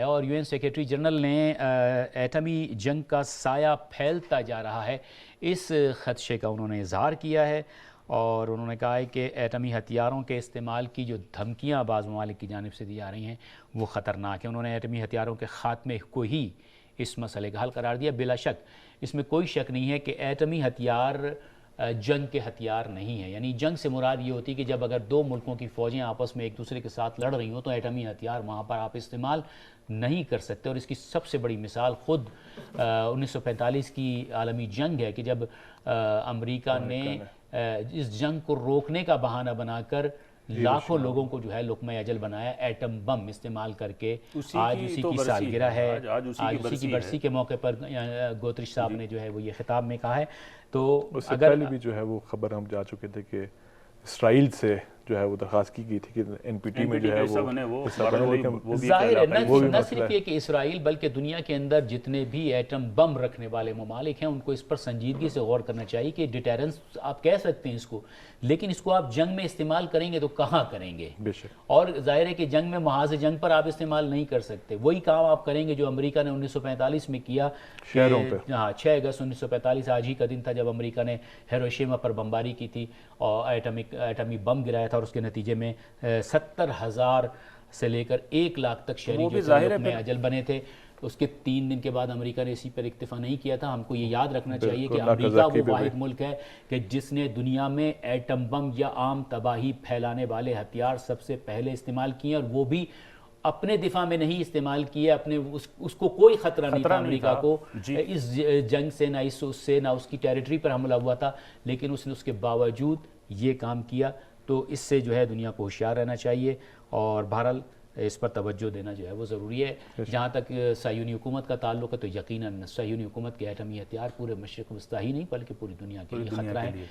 اور UN secretary general نے ایٹمی جنگ کا سایہ پھیلتا جا رہا ہے اس خدشے کا انہوں نے اظہار کیا ہے، اور انہوں نے کہا ہے کہ ایٹمی ہتھیاروں کے استعمال کی جو دھمکیاں بعض ممالک کی جانب سے دی جا رہی ہیں وہ خطرناک ہیں۔ انہوں نے ایٹمی ہتھیاروں کے خاتمے کو ہی اس مسئلے کا حل قرار دیا۔ بلا شک اس میں کوئی شک نہیں ہے کہ ایٹمی ہتھیار جنگ کے ہتھیار نہیں ہیں، یعنی جنگ سے مراد یہ ہوتی ہے کہ جب اگر دو ملکوں کی فوجیں آپس میں ایک دوسرے کے ساتھ لڑ رہی ہوں تو ایٹمی ہتھیار وہاں پر آپ استعمال نہیں کر سکتے، اور اس کی سب سے بڑی مثال خود 1945 کی عالمی جنگ ہے کہ جب امریکہ نے اس جنگ کو روکنے کا بہانہ بنا کر لاکھوں لوگوں کو جو ہے لقمہ اجل بنایا ایٹم بم استعمال کر کے۔ آج اسی کی سالگرہ ہے، آج اسی کی برسی کے موقع پر گوتریش صاحب نے جو ہے وہ یہ خطاب میں کہا ہے۔ تو اس سے پہلے بھی جو ہے وہ خبر ہم جا چکے تھے کہ اسرائیل سے جو ہے وہ درخواست کی گئی تھی کہ NPT میں جو ہے وہ ظاہر ہے نہ صرف یہ کہ اسرائیل بلکہ دنیا کے اندر جتنے بھی ایٹم بم رکھنے والے ممالک ہیں ان کو اس پر سنجیدگی سے غور کرنا چاہیے کہ ڈیٹرنس آپ کہہ سکتے ہیں اس کو، لیکن اس کو آپ جنگ میں استعمال کریں گے تو کہاں کریں گے؟ اور ظاہر ہے کہ جنگ میں محاذ جنگ پر آپ استعمال نہیں کر سکتے، وہی کام آپ کریں گے جو امریکہ نے 1945 میں کیا۔ 6 اگست 1945 آج ہی کا دن تھا جب امریکہ نے ہیروشیما پر بمباری کی تھی اور ایٹمی بم گرایا تھا، اور اس کے نتیجے میں 70,000 سے لے کر 1 لاکھ تک شہری جو لقمہ اجل بنے تھے۔ اس کے 3 دن کے بعد امریکہ نے اسی پر اکتفا نہیں کیا تھا۔ ہم کو یہ یاد رکھنا چاہیے کہ امریکہ وہ واحد ملک ہے کہ جس نے دنیا میں ایٹم بم یا عام تباہی پھیلانے والے ہتھیار سب سے پہلے استعمال کیے، اور وہ بھی اپنے دفاع میں نہیں استعمال کیے، اپنے اس کو کوئی خطرہ نہیں تھا امریکہ کو اس جنگ سے، نہ اس سے، نہ اس کی ٹیریٹری پر حملہ ہوا تھا، لیکن اس نے اس کے باوجود یہ کام کیا۔ تو اس سے جو ہے دنیا کو ہوشیار رہنا چاہیے، اور بہرحال اس پر توجہ دینا جو ہے وہ ضروری ہے۔ جہاں تک صہیونی حکومت کا تعلق ہے تو یقیناً صہیونی حکومت کے ایٹمی ہتھیار پورے مشرق وسطیٰ ہی نہیں بلکہ پوری دنیا کے لیے خطرہ ہے۔